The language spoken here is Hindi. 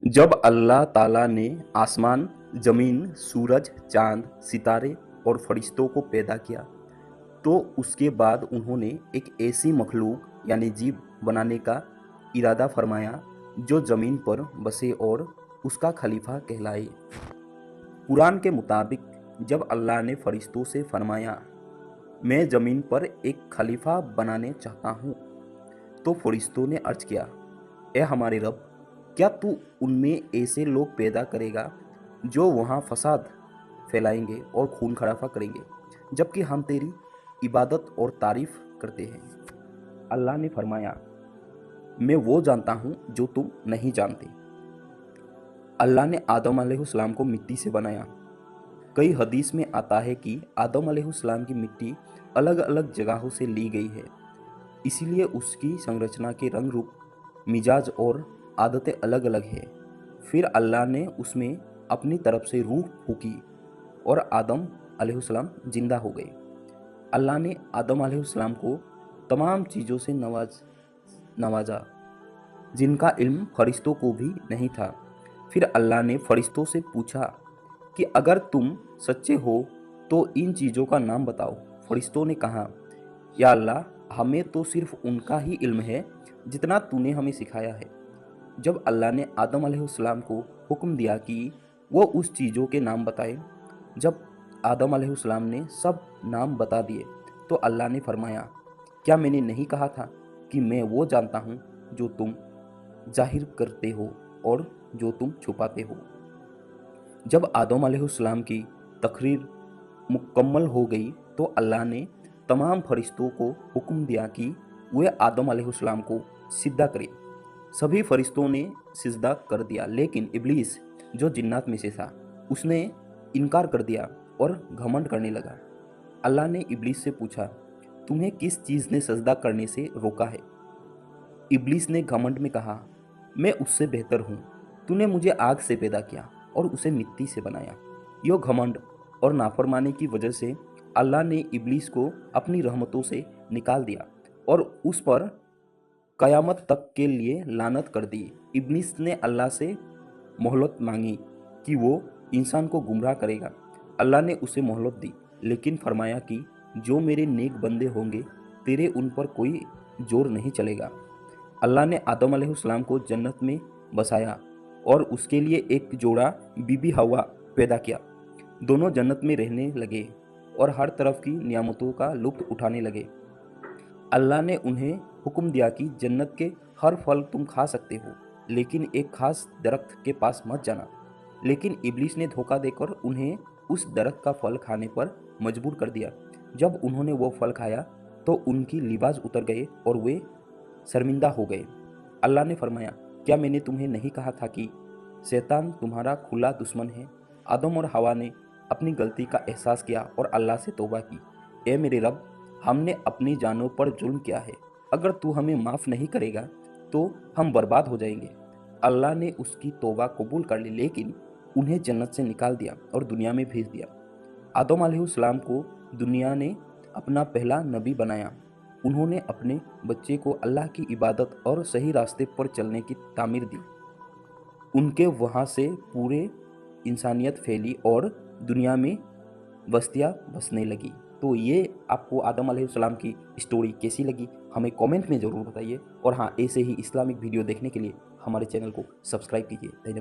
जब अल्लाह ताला ने आसमान, ज़मीन, सूरज, चाँद, सितारे और फरिश्तों को पैदा किया, तो उसके बाद उन्होंने एक ऐसी मखलूक यानी जीव बनाने का इरादा फरमाया जो ज़मीन पर बसे और उसका खलीफा कहलाए। कुरान के मुताबिक जब अल्लाह ने फरिश्तों से फरमाया, मैं ज़मीन पर एक खलीफा बनाने चाहता हूँ, तो फरिश्तों ने अर्ज किया, ए हमारे रब, क्या तू उनमें ऐसे लोग पैदा करेगा जो वहाँ फसाद फैलाएंगे और खून खराबा करेंगे, जबकि हम तेरी इबादत और तारीफ करते हैं। अल्लाह ने फरमाया, मैं वो जानता हूँ जो तुम नहीं जानते। अल्लाह ने आदम अलैहिस्सलाम को मिट्टी से बनाया। कई हदीस में आता है कि आदम अलैहिस्सलाम की मिट्टी अलग अलग जगहों से ली गई है, इसीलिए उसकी संरचना के रंग रूप, मिजाज और आदतें अलग अलग हैं। फिर अल्लाह ने उसमें अपनी तरफ से रूह फूकी और आदम अलैहिस्सलाम जिंदा हो गए। अल्लाह ने आदम अलैहिस्सलाम को तमाम चीज़ों से नवाजा जिनका इल्म फरिश्तों को भी नहीं था। फिर अल्लाह ने फरिश्तों से पूछा कि अगर तुम सच्चे हो तो इन चीज़ों का नाम बताओ। फरिश्तों ने कहा, या अल्लाह, हमें तो सिर्फ उनका ही इल्म है जितना तूने हमें सिखाया है। जब अल्लाह ने आदम अलैहिस्सलाम को हुक्म दिया कि वो उस चीज़ों के नाम बताए, जब आदम अलैहिस्सलाम ने सब नाम बता दिए, तो अल्लाह ने फरमाया, क्या मैंने नहीं कहा था कि मैं वो जानता हूँ जो तुम जाहिर करते हो और जो तुम छुपाते हो। जब आदम अलैहिस्सलाम की तकरीर मुकम्मल हो गई, तो अल्लाह ने तमाम फरिश्तों को हुक्म दिया कि वे आदम अलैहिस्सलाम को सिजदा करें। सभी फरिश्तों ने सिजदा कर दिया, लेकिन इब्लीस, जो जिन्नात में से था, उसने इनकार कर दिया और घमंड करने लगा। अल्लाह ने इब्लीस से पूछा, तुम्हें किस चीज़ ने सजदा करने से रोका है? इब्लीस ने घमंड में कहा, मैं उससे बेहतर हूँ। तूने मुझे आग से पैदा किया और उसे मिट्टी से बनाया। यो घमंड और नाफरमानी की वजह से अल्लाह ने इब्लीस को अपनी रहमतों से निकाल दिया और उस पर कयामत तक के लिए लानत कर दी। इब्लीस ने अल्लाह से मोहलत मांगी कि वो इंसान को गुमराह करेगा। अल्लाह ने उसे मोहलत दी, लेकिन फरमाया कि जो मेरे नेक बंदे होंगे, तेरे उन पर कोई जोर नहीं चलेगा। अल्लाह ने आदम अलैहिस्सलाम को जन्नत में बसाया और उसके लिए एक जोड़ा बीबी हवा पैदा किया। दोनों जन्नत में रहने लगे और हर तरफ की नियामतों का लुत्फ उठाने लगे। अल्लाह ने उन्हें हुक्म दिया कि जन्नत के हर फल तुम खा सकते हो, लेकिन एक खास दरख्त के पास मत जाना। लेकिन इब्लीस ने धोखा देकर उन्हें उस दरख्त का फल खाने पर मजबूर कर दिया। जब उन्होंने वो फल खाया तो उनकी लिबास उतर गए और वे शर्मिंदा हो गए। अल्लाह ने फरमाया, क्या मैंने तुम्हें नहीं कहा था कि शैतान तुम्हारा खुला दुश्मन है? आदम और हवा ने अपनी गलती का एहसास किया और अल्लाह से तौबा की। ए मेरे रब, हमने अपनी जानों पर जुल्म किया है। अगर तू हमें माफ़ नहीं करेगा तो हम बर्बाद हो जाएंगे। अल्लाह ने उसकी तौबा कबूल कर ली, लेकिन उन्हें जन्नत से निकाल दिया और दुनिया में भेज दिया। आदम अलैहिस्सलाम को दुनिया ने अपना पहला नबी बनाया। उन्होंने अपने बच्चे को अल्लाह की इबादत और सही रास्ते पर चलने की तामीर दी। उनके वहाँ से पूरे इंसानियत फैली और दुनिया में बस्तियाँ बसने लगी। तो ये आपको आदम अलैहिस्सलाम की स्टोरी कैसी लगी, हमें कमेंट में ज़रूर बताइए। और हाँ, ऐसे ही इस्लामिक वीडियो देखने के लिए हमारे चैनल को सब्सक्राइब कीजिए। धन्यवाद।